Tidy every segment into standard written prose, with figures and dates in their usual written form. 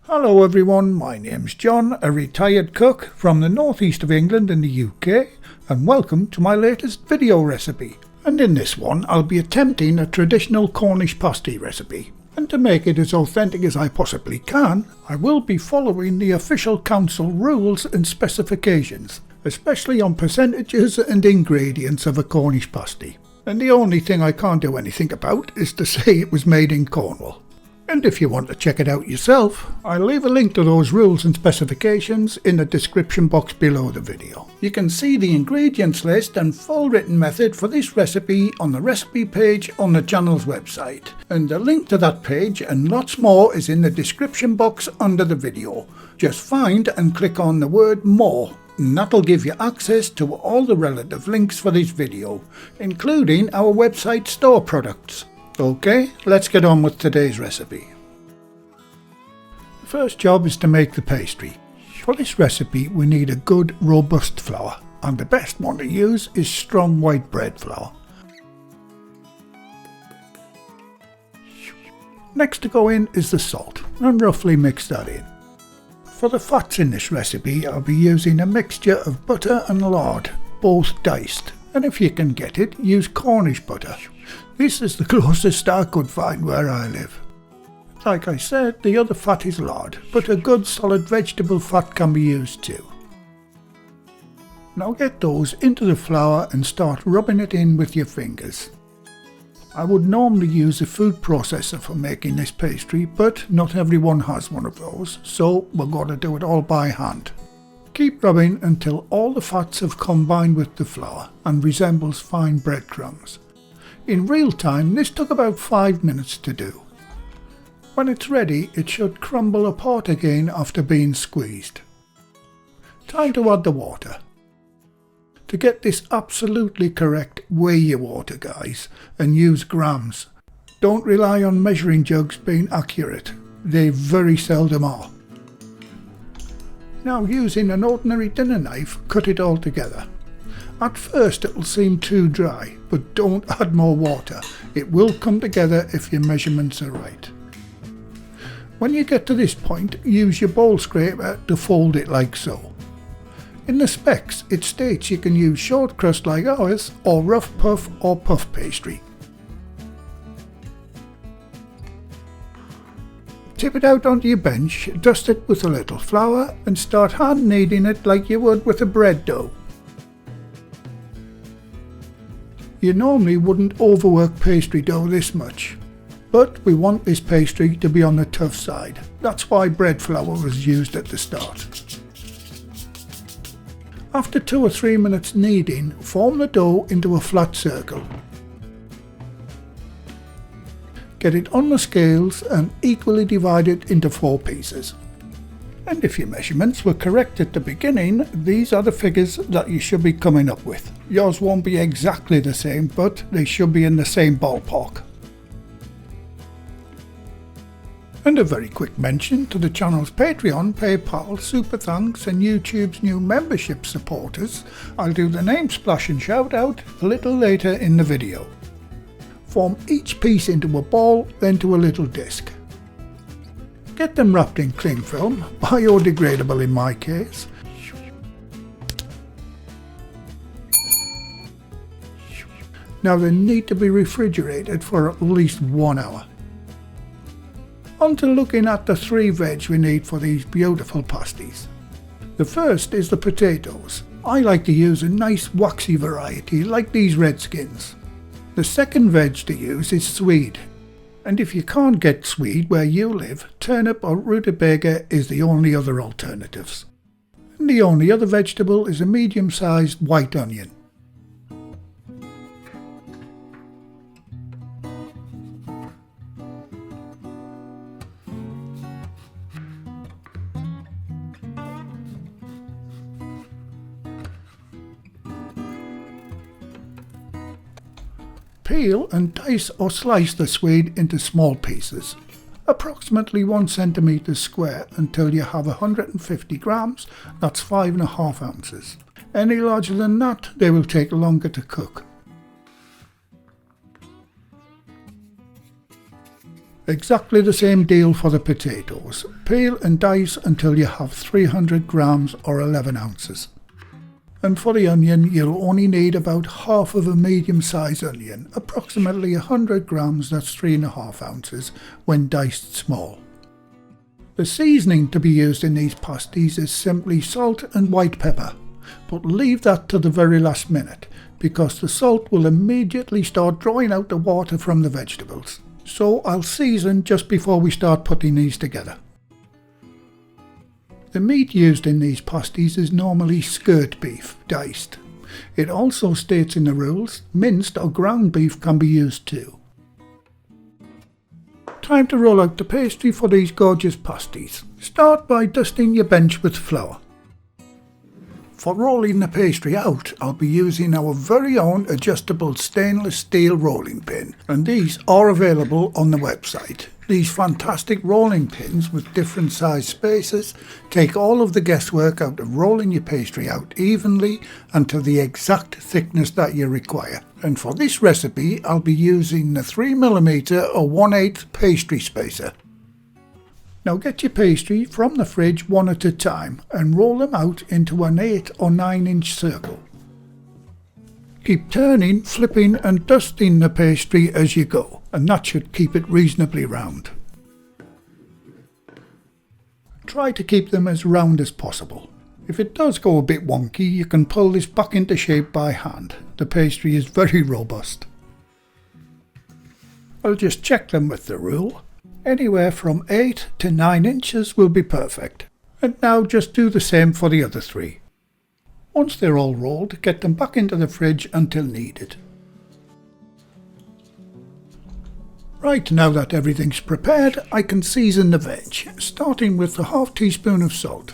Hello everyone, my name's John, a retired cook from the northeast of England in the UK, and welcome to my latest video recipe. And in this one I'll be attempting a traditional Cornish pasty recipe. And to make it as authentic as I possibly can, I will be following the official council rules and specifications, especially on percentages and ingredients of a Cornish pasty. And the only thing I can't do anything about is to say it was made in Cornwall. And if you want to check it out yourself, I'll leave a link to those rules and specifications in the description box below the video. You can see the ingredients list and full written method for this recipe on the recipe page on the channel's website. And the link to that page and lots more is in the description box under the video. Just find and click on the word more, and that'll give you access to all the relative links for this video, including our website store products. Okay, let's get on with today's recipe. The first job is to make the pastry. For this recipe we need a good robust flour, and the best one to use is strong white bread flour. Next to go in is the salt, and roughly mix that in. For the fats in this recipe I'll be using a mixture of butter and lard, both diced, and if you can get it, use Cornish butter. This is the closest I could find where I live. Like I said, the other fat is lard, but a good solid vegetable fat can be used too. Now get those into the flour and start rubbing it in with your fingers. I would normally use a food processor for making this pastry, but not everyone has one of those, so we're going to do it all by hand. Keep rubbing until all the fats have combined with the flour and resembles fine breadcrumbs. In real time, this took about 5 minutes to do. When it's ready, it should crumble apart again after being squeezed. Time to add the water. To get this absolutely correct, weigh your water, guys, and use grams. Don't rely on measuring jugs being accurate. They very seldom are. Now, using an ordinary dinner knife, cut it all together. At first it will seem too dry, but don't add more water. It will come together if your measurements are right. When you get to this point, use your bowl scraper to fold it like so. In the specs it states you can use short crust like ours, or rough puff or puff pastry. Tip it out onto your bench, dust it with a little flour and start hand kneading it like you would with a bread dough. You normally wouldn't overwork pastry dough this much, but we want this pastry to be on the tough side. That's why bread flour was used at the start. After 2 or 3 minutes kneading, form the dough into a flat circle. Get it on the scales and equally divide it into 4 pieces. And if your measurements were correct at the beginning, these are the figures that you should be coming up with. Yours won't be exactly the same, but they should be in the same ballpark. And a very quick mention to the channel's Patreon, PayPal, Super Thanks and YouTube's new membership supporters. I'll do the name splash and shout out a little later in the video. Form each piece into a ball, then to a little disc. Get them wrapped in cling film, biodegradable in my case. Now they need to be refrigerated for at least 1 hour. On to looking at the 3 veg we need for these beautiful pasties. The first is the potatoes. I like to use a nice waxy variety like these Redskins. The second veg to use is swede. And if you can't get swede where you live, turnip or rutabaga is the only other alternatives. And the only other vegetable is a medium-sized white onion. Peel and dice or slice the swede into small pieces, approximately 1 centimetre square, until you have 150 grams, that's 5.5 ounces. Any larger than that, they will take longer to cook. Exactly the same deal for the potatoes. Peel and dice until you have 300 grams or 11 ounces. And for the onion, you'll only need about half of a medium-sized onion, approximately 100 grams, that's 3.5 ounces, when diced small. The seasoning to be used in these pasties is simply salt and white pepper, but leave that to the very last minute, because the salt will immediately start drawing out the water from the vegetables. So I'll season just before we start putting these together. The meat used in these pasties is normally skirt beef, diced. It also states in the rules, minced or ground beef can be used too. Time to roll out the pastry for these gorgeous pasties. Start by dusting your bench with flour. For rolling the pastry out, I'll be using our very own adjustable stainless steel rolling pin, and these are available on the website. These fantastic rolling pins with different size spaces take all of the guesswork out of rolling your pastry out evenly and to the exact thickness that you require. And for this recipe, I'll be using the 3mm or 1/8 pastry spacer. Now get your pastry from the fridge one at a time and roll them out into an 8 or 9-inch circle. Keep turning, flipping and dusting the pastry as you go, and that should keep it reasonably round. Try to keep them as round as possible. If it does go a bit wonky, you can pull this back into shape by hand. The pastry is very robust. I'll just check them with the rule. Anywhere from 8 to 9 inches will be perfect. And now just do the same for the other 3. Once they're all rolled, get them back into the fridge until needed. Right, now that everything's prepared, I can season the veg, starting with a half teaspoon of salt.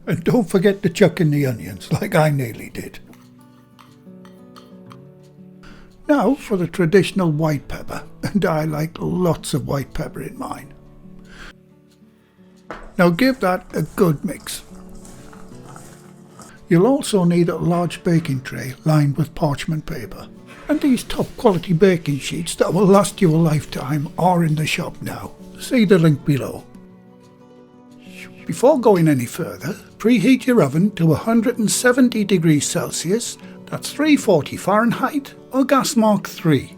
And don't forget to chuck in the onions, like I nearly did. Now for the traditional white pepper, and I like lots of white pepper in mine. Now give that a good mix. You'll also need a large baking tray lined with parchment paper. And these top quality baking sheets that will last you a lifetime are in the shop now. See the link below. Before going any further, preheat your oven to 170 degrees Celsius, that's 340 Fahrenheit, or gas mark 3.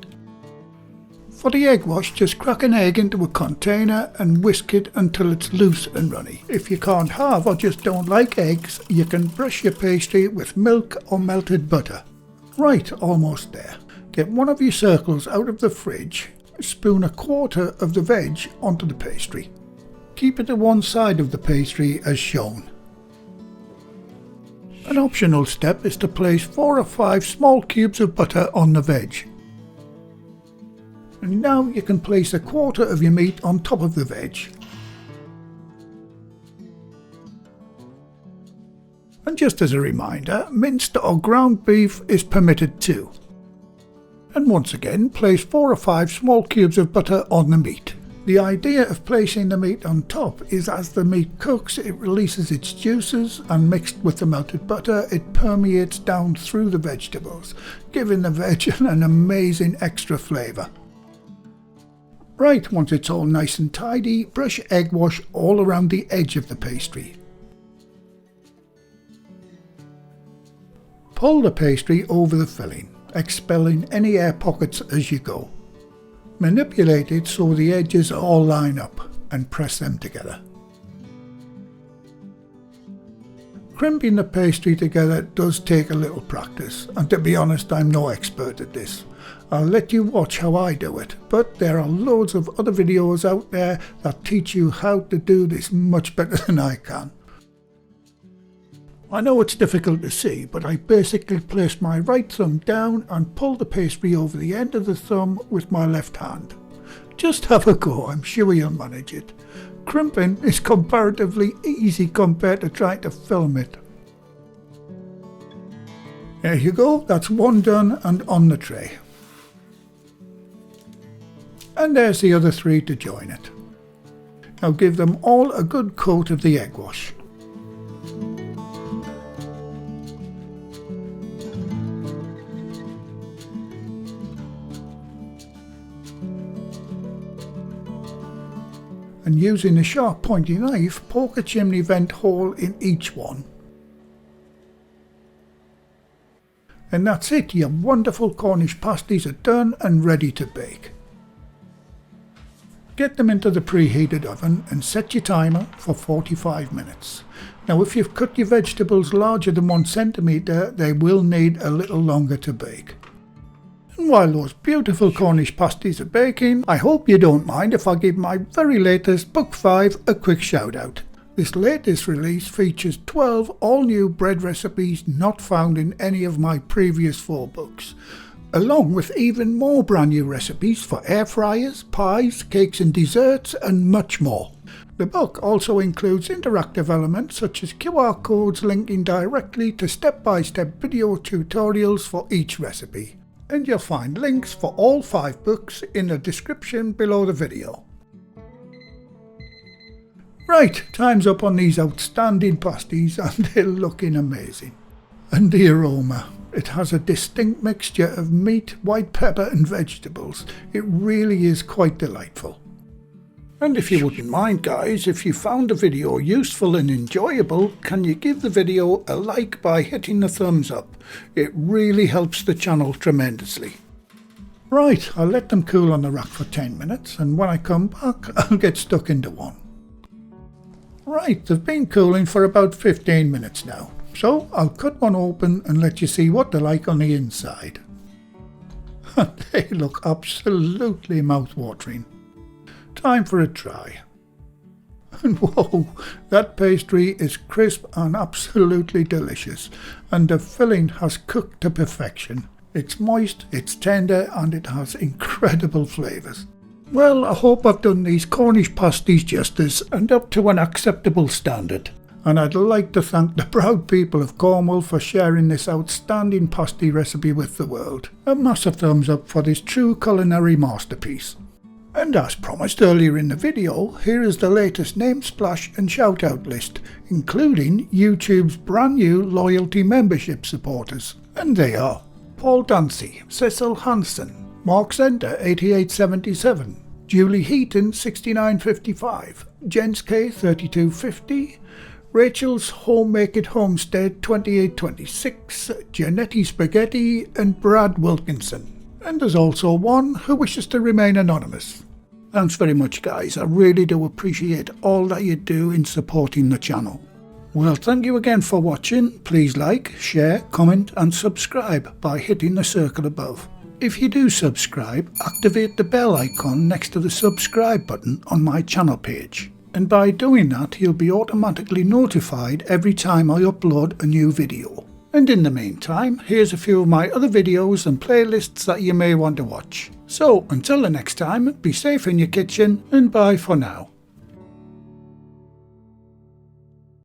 For the egg wash, just crack an egg into a container and whisk it until it's loose and runny. If you can't have or just don't like eggs, you can brush your pastry with milk or melted butter. Right, almost there. Get one of your circles out of the fridge, spoon a quarter of the veg onto the pastry. Keep it to one side of the pastry as shown. An optional step is to place 4 or 5 small cubes of butter on the veg. And now you can place a quarter of your meat on top of the veg. And just as a reminder, minced or ground beef is permitted too. And once again, place 4 or 5 small cubes of butter on the meat. The idea of placing the meat on top is as the meat cooks, it releases its juices, and mixed with the melted butter, it permeates down through the vegetables, giving the veg an amazing extra flavour. Right, once it's all nice and tidy, brush egg wash all around the edge of the pastry. Pull the pastry over the filling, expelling any air pockets as you go. Manipulate it so the edges all line up and press them together. Crimping the pastry together does take a little practice, and to be honest, I'm no expert at this. I'll let you watch how I do it, but there are loads of other videos out there that teach you how to do this much better than I can. I know it's difficult to see, but I basically place my right thumb down and pull the pastry over the end of the thumb with my left hand. Just have a go, I'm sure you'll manage it. Crimping is comparatively easy compared to trying to film it. There you go, that's one done and on the tray. And there's the other 3 to join it. Now give them all a good coat of the egg wash. and using a sharp pointy knife poke a chimney vent hole in each one. And that's it, your wonderful Cornish pasties are done and ready to bake. Get them into the preheated oven and set your timer for 45 minutes. Now if you've cut your vegetables larger than 1 centimetre, they will need a little longer to bake. And while those beautiful Cornish pasties are baking, I hope you don't mind if I give my very latest Book 5 a quick shout out. This latest release features 12 all new bread recipes not found in any of my previous 4 books, along with even more brand new recipes for air fryers, pies, cakes and desserts and much more. The book also includes interactive elements such as QR codes linking directly to step-by-step video tutorials for each recipe. And you'll find links for all 5 books in the description below the video. Right, time's up on these outstanding pasties and they're looking amazing. And the aroma. It has a distinct mixture of meat, white pepper and vegetables. It really is quite delightful. And if you wouldn't mind guys, if you found the video useful and enjoyable, can you give the video a like by hitting the thumbs up? It really helps the channel tremendously. Right, I'll let them cool on the rack for 10 minutes and when I come back I'll get stuck into one. Right, they've been cooling for about 15 minutes now. So I'll cut one open and let you see what they're like on the inside. They look absolutely mouth-watering. Time for a try. And whoa, that pastry is crisp and absolutely delicious, and the filling has cooked to perfection. It's moist, it's tender, and it has incredible flavours. Well, I hope I've done these Cornish pasties justice and up to an acceptable standard. And I'd like to thank the proud people of Cornwall for sharing this outstanding pasty recipe with the world. A massive thumbs up for this true culinary masterpiece. And as promised earlier in the video, here is the latest name splash and shout out list, including YouTube's brand new loyalty membership supporters. And they are Paul Dancy, Cecil Hansen, Mark Center 8877, Julie Heaton 6955, Jens K 3250, Rachel's Homemake It Homestead 2826, Janetti Spaghetti and Brad Wilkinson. And there's also one who wishes to remain anonymous. Thanks very much guys, I really do appreciate all that you do in supporting the channel. Well, thank you again for watching. Please like, share, comment and subscribe by hitting the circle above. If you do subscribe, activate the bell icon next to the subscribe button on my channel page. And by doing that, you'll be automatically notified every time I upload a new video. And in the meantime, here's a few of my other videos and playlists that you may want to watch. So, until the next time, be safe in your kitchen and bye for now.